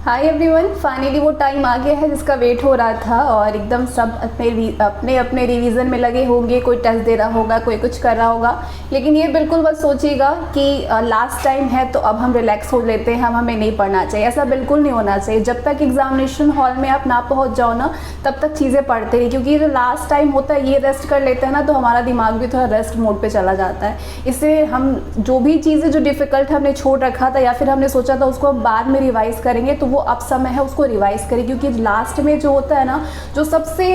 Hi everyone, finally वो time आ गया है जिसका वेट हो रहा था और एकदम सब अपने अपने रिवीजन में लगे होंगे। कोई टेस्ट दे रहा होगा, कोई कुछ कर रहा होगा, लेकिन ये बिल्कुल बस सोचिएगा कि लास्ट टाइम है तो अब हम रिलैक्स हो लेते हैं, हमें नहीं पढ़ना चाहिए। ऐसा बिल्कुल नहीं होना चाहिए। जब तक एग्जामिनेशन हॉल में आप ना पहुँच जाओ ना, तब तक चीज़ें पढ़ते रहिए, क्योंकि ये जो लास्ट टाइम होता है ये रेस्ट कर लेते हैं ना, तो हमारा दिमाग भी थोड़ा रेस्ट मोड पर चला जाता है। इससे हम जो भी चीज़ें जो डिफ़िकल्ट हमने छोड़ रखा था या फिर हमने सोचा था उसको हम बाद में रिवाइज करेंगे, तो वो अब समय है उसको रिवाइज करें, क्योंकि लास्ट में जो होता है ना, जो सबसे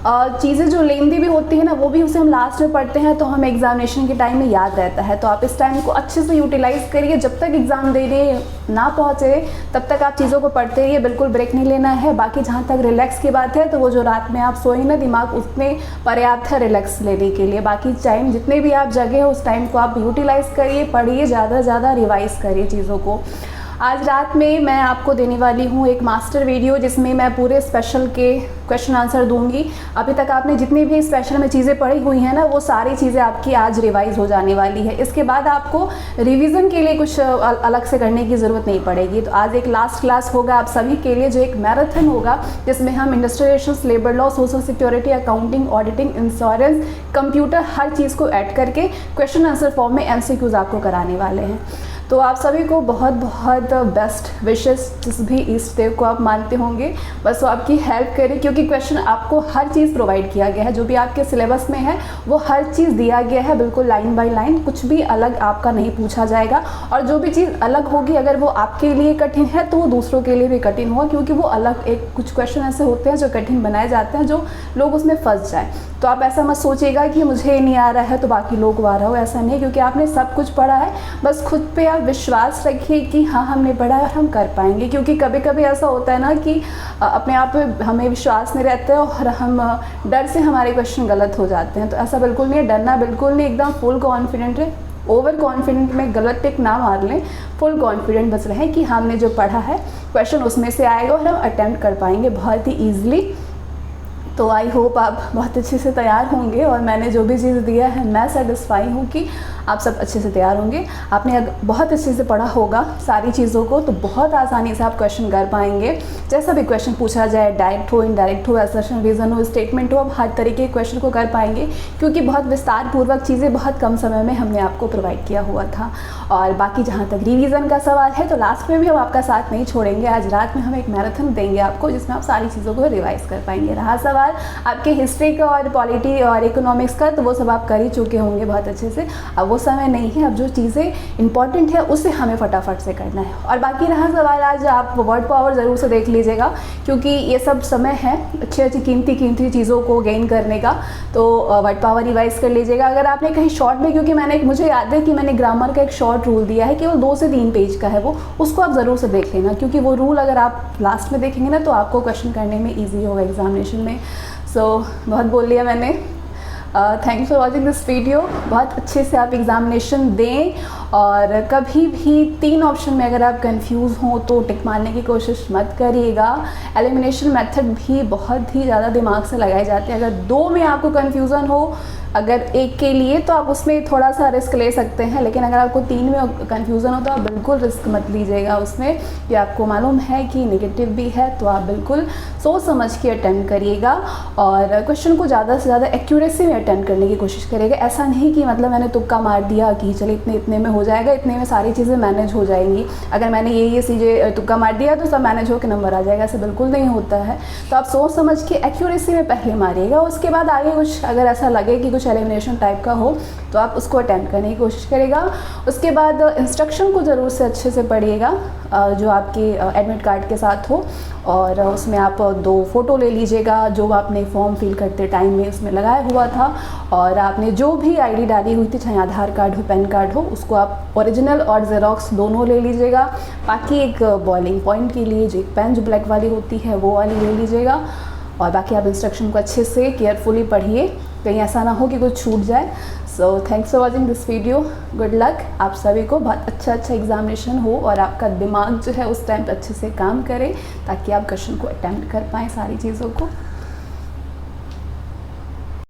चीज़ें जो लेंदी भी होती है ना, वो भी उसे हम लास्ट में पढ़ते हैं तो हमें एग्जामिनेशन के टाइम में याद रहता है। तो आप इस टाइम को अच्छे से यूटिलाइज करिए। जब तक एग्ज़ाम देने ना पहुँचे तब तक आप चीज़ों को पढ़ते रहिए, बिल्कुल ब्रेक नहीं लेना है। बाकी जहाँ तक रिलैक्स की बात है, तो वो जो रात में आप सोए ना, दिमाग उतने पर्याप्त है रिलैक्स लेने के लिए। बाकी टाइम जितने भी आप जगह हो उस टाइम को आप यूटिलाइज करिए, पढ़िए, ज़्यादा से ज़्यादा रिवाइज करिए चीज़ों को। आज रात में मैं आपको देने वाली हूँ एक मास्टर वीडियो, जिसमें मैं पूरे स्पेशल के क्वेश्चन आंसर दूंगी। अभी तक आपने जितनी भी स्पेशल में चीज़ें पढ़ी हुई हैं ना, वो सारी चीज़ें आपकी आज रिवाइज हो जाने वाली है। इसके बाद आपको रिवीजन के लिए कुछ अलग से करने की ज़रूरत नहीं पड़ेगी। तो आज एक लास्ट क्लास होगा आप सभी के लिए, जो एक मैराथन होगा, जिसमें हम industrial relations, labour law, social security, accounting, auditing, insurance, computer, हर चीज़ को ऐड करके क्वेश्चन आंसर फॉर्म में MCQs आपको कराने वाले हैं। तो आप सभी को बहुत बहुत बेस्ट विशेस। जिस भी इस डे को आप मानते होंगे, बस वो आपकी हेल्प करें, क्योंकि क्वेश्चन आपको हर चीज़ प्रोवाइड किया गया है। जो भी आपके सिलेबस में है वो हर चीज़ दिया गया है, बिल्कुल लाइन बाय लाइन, कुछ भी अलग आपका नहीं पूछा जाएगा। और जो भी चीज़ अलग होगी, अगर वो आपके लिए कठिन है तो वो दूसरों के लिए भी कठिन होगा, क्योंकि वो अलग एक कुछ क्वेश्चन ऐसे होते हैं जो कठिन बनाए जाते हैं, जो लोग उसमें फंस जाए। तो आप ऐसा मत सोचिएगा कि मुझे नहीं आ रहा है तो बाकी लोग को आ रहा हो, ऐसा नहीं, क्योंकि आपने सब कुछ पढ़ा है। बस खुद पे आप विश्वास रखिए कि हाँ, हमने पढ़ा है और हम कर पाएंगे। क्योंकि कभी कभी ऐसा होता है ना कि अपने आप पे हमें विश्वास नहीं रहता है और हम डर से हमारे क्वेश्चन गलत हो जाते हैं। तो ऐसा बिल्कुल नहीं है, डरना बिल्कुल नहीं, एकदम फुल कॉन्फिडेंट है। ओवर कॉन्फिडेंट में गलत टिक ना मार लें, फुल कॉन्फिडेंट बस रहें कि हमने जो पढ़ा है क्वेश्चन उसमें से आएगा और हम अटैम्प्ट कर पाएंगे बहुत ही ईजिली। तो आई होप आप बहुत अच्छे से तैयार होंगे और मैंने जो भी चीज़ दिया है मैं सेटिस्फाई हूँ कि आप सब अच्छे से तैयार होंगे। आपने बहुत अच्छे से पढ़ा होगा सारी चीज़ों को, तो बहुत आसानी से आप क्वेश्चन कर पाएंगे। जैसा भी क्वेश्चन पूछा जाए, डायरेक्ट हो, इनडायरेक्ट हो, असर्शन, रीज़न हो, स्टेटमेंट हो, आप हर तरीके के क्वेश्चन को कर पाएंगे, क्योंकि बहुत विस्तार पूर्वक चीज़ें बहुत कम समय में हमने आपको प्रोवाइड किया हुआ था। और बाकी जहाँ तक रिवीजन का सवाल है, तो लास्ट में भी हम आपका साथ नहीं छोड़ेंगे। आज रात में हम एक मैराथन देंगे आपको, जिसमें आप सारी चीज़ों को रिवाइज कर पाएंगे। रहा सवाल आपके हिस्ट्री का और पॉलिटी और इकोनॉमिक्स का, तो वो सब आप कर ही चुके होंगे बहुत अच्छे से। अब वो समय नहीं है, अब जो चीज़ें इंपॉर्टेंट है उसे हमें फटाफट से करना है। और बाकी रहा सवाल, आज आप वर्ड पावर ज़रूर से देख लीजिएगा, क्योंकि ये सब समय है अच्छी अच्छी कीमती चीज़ों को गेन करने का। तो वर्ड पावर रिवाइज कर लीजिएगा। अगर आपने कहीं शॉर्ट में, क्योंकि मुझे याद है कि मैंने ग्रामर का एक शॉर्ट रूल दिया है, केवल 2 से 3 पेज का है वो, उसको आप ज़रूर से देख लेना, क्योंकि वो रूल अगर आप लास्ट में देखेंगे ना, तो आपको क्वेश्चन करने में ईजी होगा एग्जामिनेशन में। बहुत बोल लिया मैंने। Thanks for watching this video. बहुत अच्छे से आप एग्ज़ामिनेशन दें, और कभी भी 3 ऑप्शन में अगर आप कंफ्यूज हों तो टिक मारने की कोशिश मत करिएगा। एलिमिनेशन मेथड भी बहुत ही ज़्यादा दिमाग से लगाए जाते हैं। अगर 2 में आपको कन्फ्यूज़न हो, अगर एक के लिए, तो आप उसमें थोड़ा सा रिस्क ले सकते हैं, लेकिन अगर आपको 3 में कन्फ्यूज़न हो तो आप बिल्कुल रिस्क मत लीजिएगा उसमें। कि आपको मालूम है कि नेगेटिव भी है, तो आप बिल्कुल सोच समझ के अटेम्प्ट करिएगा और क्वेश्चन को ज़्यादा से ज़्यादा एक्यूरेसी में अटेम्प्ट करने की कोशिश करिएगा। ऐसा नहीं कि मतलब मैंने तुक्का मार दिया कि चलिए इतने में हो जाएगा, इतने में सारी चीज़ें मैनेज हो जाएंगी, अगर मैंने ये चीज़ें तुक्का मार दिया तो सब मैनेज होकर नंबर आ जाएगा। ऐसा बिल्कुल नहीं होता है। तो आप सोच समझ के एक्यूरेसी में पहले मारिएगा, उसके बाद आगे कुछ अगर ऐसा लगे कि कुछ एलिमिनेशन टाइप का हो तो आप उसको अटेम्प्ट करने की कोशिश करेगा। उसके बाद इंस्ट्रक्शन को ज़रूर से अच्छे से पढ़िएगा, जो आपके एडमिट कार्ड के साथ हो, और उसमें आप 2 फ़ोटो ले लीजिएगा जो आपने फॉर्म फिल करते टाइम में उसमें लगाया हुआ था, और आपने जो भी ID डाली हुई थी, चाहे आधार कार्ड हो, पैन कार्ड हो, उसको आप ओरिजिनल और ज़ेरॉक्स दोनों ले लीजिएगा। बाकी एक बॉलिंग पॉइंट के लिए जो एक पेन जो ब्लैक वाली होती है वो वाली ले लीजिएगा। और बाकी आप इंस्ट्रक्शन को अच्छे से केयरफुली पढ़िए, कहीं ऐसा ना हो कि कुछ छूट जाए। Thanks for watching this video. Good luck आप सभी को। बहुत अच्छा एग्जामिनेशन हो और आपका दिमाग जो है उस टाइम पे अच्छे से काम करे, ताकि आप क्वेश्चन को अटेम्प्ट कर पाएँ सारी चीज़ों को।